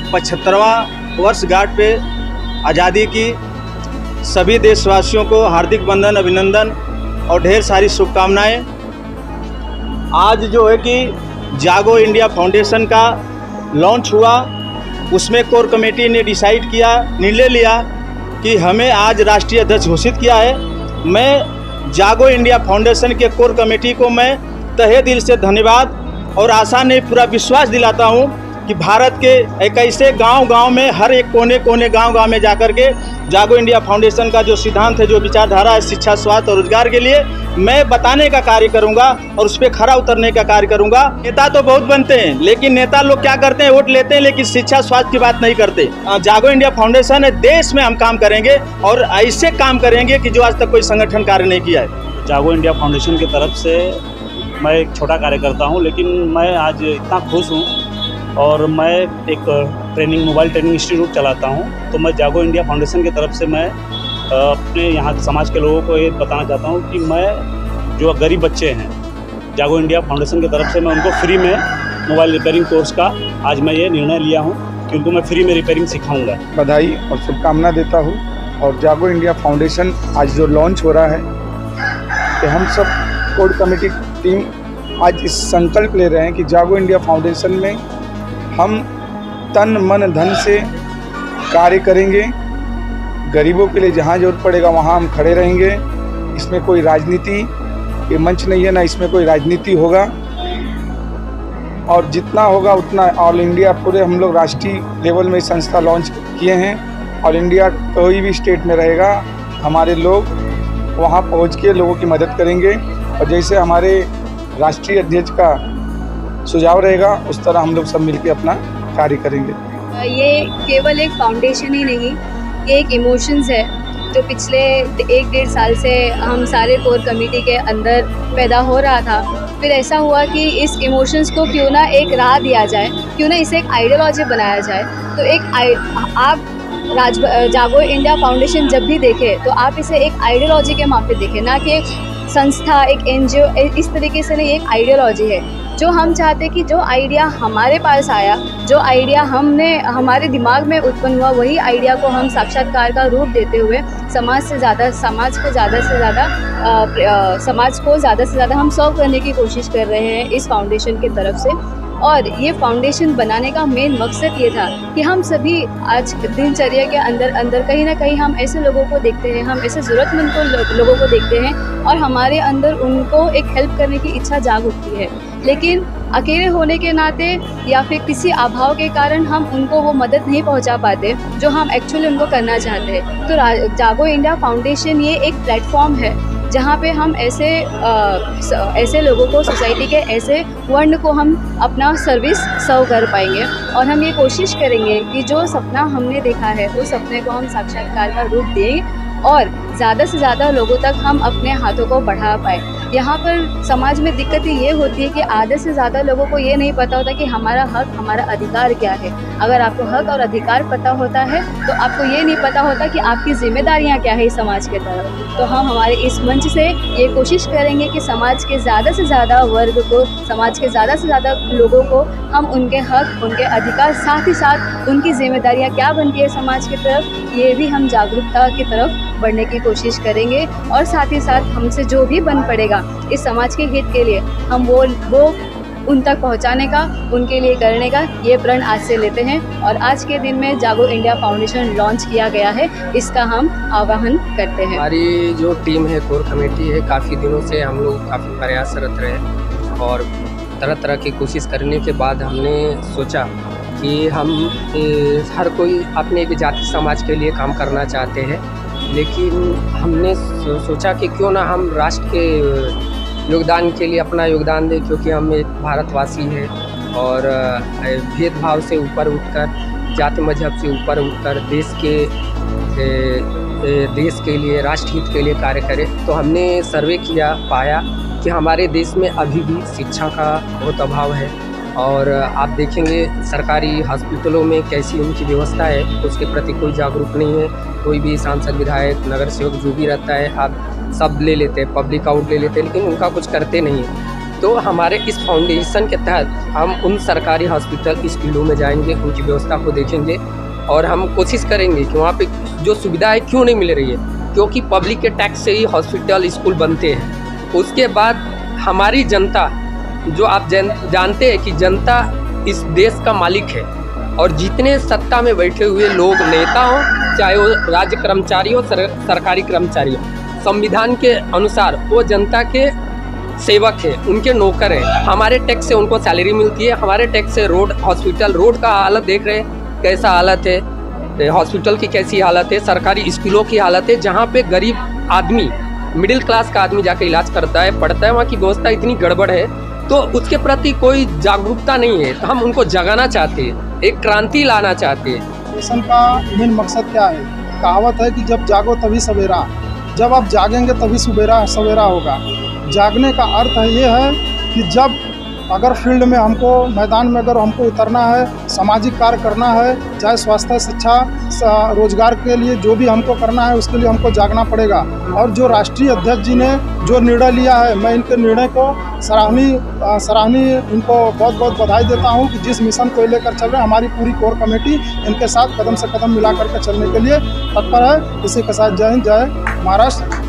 75वां वर्षगांठ पे आज़ादी की सभी देशवासियों को हार्दिक वंदन, अभिनंदन और ढेर सारी शुभकामनाएं। आज जो है कि जागो इंडिया फाउंडेशन का लॉन्च हुआ, उसमें कोर कमेटी ने डिसाइड किया, निर्णय लिया कि हमें आज राष्ट्रीय अध्यक्ष घोषित किया है। मैं जागो इंडिया फाउंडेशन के कोर कमेटी को मैं तहे दिल से धन्यवाद और आशा नहीं पूरा विश्वास दिलाता हूं कि भारत के एक ऐसे गांव-गांव में, हर एक कोने-कोने गांव-गांव में जाकर के जागो इंडिया फाउंडेशन का जो सिद्धांत है, जो विचारधारा है शिक्षा, स्वास्थ्य और रोजगार के लिए, मैं बताने का कार्य करूंगा और उस पर खरा उतरने का कार्य करूंगा। नेता तो बहुत बनते हैं, लेकिन नेता लोग क्या करते हैं, वोट लेते हैं, लेकिन शिक्षा स्वास्थ्य की बात नहीं करते। जागो इंडिया फाउंडेशन है, देश में हम काम करेंगे और ऐसे काम करेंगे कि जो आज तक कोई संगठन कार्य नहीं किया है। जागो इंडिया फाउंडेशन की तरफ से मैं एक छोटा कार्य करता हूं, लेकिन मैं आज इतना खुश हूं और मैं एक मोबाइल ट्रेनिंग इंस्टीट्यूट चलाता हूं। तो मैं जागो इंडिया फाउंडेशन की तरफ से मैं अपने यहाँ समाज के लोगों को ये बताना चाहता हूं कि मैं जो गरीब बच्चे हैं, जागो इंडिया फाउंडेशन की तरफ से मैं उनको फ्री में मोबाइल रिपेयरिंग कोर्स का आज मैं ये निर्णय लिया हूँ कि उनको मैं फ्री में रिपेयरिंग सिखाऊँगा। बधाई और शुभकामना देता हूँ। और जागो इंडिया फाउंडेशन आज जो लॉन्च हो रहा है, तो हम सब कोर कमेटी टीम आज इस संकल्प ले रहे हैं कि जागो इंडिया फाउंडेशन में हम तन मन धन से कार्य करेंगे। गरीबों के लिए जहाँ जरूरत पड़ेगा वहाँ हम खड़े रहेंगे। इसमें कोई राजनीति ये मंच नहीं है, ना इसमें कोई राजनीति होगा। और जितना होगा उतना ऑल इंडिया पूरे हम लोग राष्ट्रीय लेवल में संस्था लॉन्च किए हैं। ऑल इंडिया कोई भी स्टेट में रहेगा, हमारे लोग वहाँ पहुँच के लोगों की मदद करेंगे। और जैसे हमारे राष्ट्रीय अध्यक्ष का सुझाव रहेगा, उस तरह हम लोग सब मिलकर अपना कार्य करेंगे। ये केवल एक फाउंडेशन ही नहीं, ये एक इमोशंस है जो पिछले 1-1.5 साल से हम सारे कोर कमेटी के अंदर पैदा हो रहा था। फिर ऐसा हुआ कि इस इमोशंस को क्यों ना एक राह दिया जाए, क्यों ना इसे एक आइडियोलॉजी बनाया जाए। तो आप जागो इंडिया फाउंडेशन जब भी देखें तो आप इसे एक आइडियोलॉजी के माप पे देखें, ना कि एक संस्था, एक NGO, इस तरीके से नहीं। एक आइडियोलॉजी है जो हम चाहते कि जो आइडिया हमारे पास आया, जो आइडिया हमारे दिमाग में उत्पन्न हुआ, वही आइडिया को हम साक्षात्कार का रूप देते हुए समाज को ज़्यादा से ज़्यादा हम सर्व करने की कोशिश कर रहे हैं इस फाउंडेशन की तरफ से। और ये फाउंडेशन बनाने का मेन मकसद ये था कि हम सभी आज दिनचर्या के अंदर कहीं ना कहीं हम ऐसे लोगों को देखते हैं, हम ऐसे ज़रूरतमंद लोगों को देखते हैं और हमारे अंदर उनको एक हेल्प करने की इच्छा जाग उठती है, लेकिन अकेले होने के नाते या फिर किसी अभाव के कारण हम उनको वो मदद नहीं पहुंचा पाते जो हम एक्चुअली उनको करना चाहते हैं। तो जागो इंडिया फाउंडेशन ये एक प्लेटफॉर्म है जहाँ पे हम ऐसे लोगों को, सोसाइटी के ऐसे वर्ण को हम अपना सर्विस सर्व कर पाएंगे। और हम ये कोशिश करेंगे कि जो सपना हमने देखा है उस सपने को हम साक्षात्कार का रूप दें और ज़्यादा से ज़्यादा लोगों तक हम अपने हाथों को बढ़ा पाए। यहाँ पर समाज में दिक्कत ये होती है कि आधे से ज़्यादा लोगों को ये नहीं पता होता कि हमारा हक, हमारा अधिकार क्या है। अगर आपको हक और अधिकार पता होता है तो आपको ये नहीं पता होता कि आपकी जिम्मेदारियाँ क्या है इस समाज के तरफ। तो हम हमारे इस मंच से ये कोशिश करेंगे कि समाज के ज़्यादा से ज़्यादा वर्ग को, समाज के ज़्यादा से ज़्यादा लोगों को हम उनके हक, उनके अधिकार, साथ ही साथ उनकी जिम्मेदारियाँ क्या बनती है समाज की तरफ, ये भी हम जागरूकता की तरफ बढ़ने की कोशिश करेंगे। और साथ ही साथ हमसे जो भी बन पड़ेगा इस समाज के हित के लिए, हम वो उन तक पहुंचाने का, उनके लिए करने का ये प्रण आज से लेते हैं। और आज के दिन में जागो इंडिया फाउंडेशन लॉन्च किया गया है, इसका हम आह्वान करते हैं। हमारी जो टीम है, कोर कमेटी है, काफ़ी दिनों से हम लोग काफ़ी प्रयासरत रहे और तरह तरह की कोशिश करने के बाद हमने सोचा कि हम हर कोई अपने एक जाति समाज के लिए काम करना चाहते हैं, लेकिन हमने सोचा कि क्यों ना हम राष्ट्र के योगदान के लिए अपना योगदान दें, क्योंकि हम एक भारतवासी हैं और भेदभाव से ऊपर उठकर, जाति मजहब से ऊपर उठकर देश के लिए, राष्ट्रहित के लिए कार्य करें। तो हमने सर्वे किया, पाया कि हमारे देश में अभी भी शिक्षा का बहुत अभाव है और आप देखेंगे सरकारी हॉस्पिटलों में कैसी उनकी व्यवस्था है, उसके प्रति कोई जागरूक नहीं है। कोई भी सांसद, विधायक, नगर सेवक जो भी रहता है, आप सब ले लेते हैं, पब्लिक आउट ले लेते हैं, लेकिन उनका कुछ करते नहीं है। तो हमारे इस फाउंडेशन के तहत हम उन सरकारी हॉस्पिटल स्कूलों में जाएंगे, उनकी व्यवस्था को देखेंगे और हम कोशिश करेंगे कि वहाँ पे जो सुविधाएं क्यों नहीं मिल रही है, क्योंकि पब्लिक के टैक्स से ही हॉस्पिटल स्कूल बनते हैं। उसके बाद हमारी जनता, जो आप जानते हैं कि जनता इस देश का मालिक है और जितने सत्ता में बैठे हुए लोग नेता हों, चाहे वो राज्य कर्मचारी हो, सरकारी कर्मचारी हो, संविधान के अनुसार वो जनता के सेवक है, उनके नौकर है। हमारे टैक्स से उनको सैलरी मिलती है, हमारे टैक्स से रोड, हॉस्पिटल, रोड का हालत देख रहे हैं कैसा हालत है, हॉस्पिटल की कैसी हालत है, सरकारी स्कूलों की हालत है, जहाँ पे गरीब आदमी, मिडिल क्लास का आदमी जाके इलाज करता है, पढ़ता है, वहाँ की व्यवस्था इतनी गड़बड़ है, तो उसके प्रति कोई जागरूकता नहीं है। तो हम उनको जगाना चाहते हैं, एक क्रांति लाना चाहते हैं। मिशन का मेन मकसद क्या है? कहावत है कि जब जागो तभी सवेरा, जब आप जागेंगे तभी सवेरा होगा। जागने का अर्थ है ये है कि जब अगर फील्ड में हमको, मैदान में अगर हमको उतरना है, सामाजिक कार्य करना है, चाहे स्वास्थ्य, शिक्षा, रोजगार के लिए जो भी हमको करना है, उसके लिए हमको जागना पड़ेगा। और जो राष्ट्रीय अध्यक्ष जी ने जो निर्णय लिया है, मैं इनके निर्णय को सराहनीय इनको बहुत बहुत बधाई देता हूं कि जिस मिशन को लेकर चल रहे हैं, हमारी पूरी कोर कमेटी इनके साथ कदम से कदम मिला करके चलने के लिए तत्पर है। इसी के साथ जय हिंद, जय महाराष्ट्र।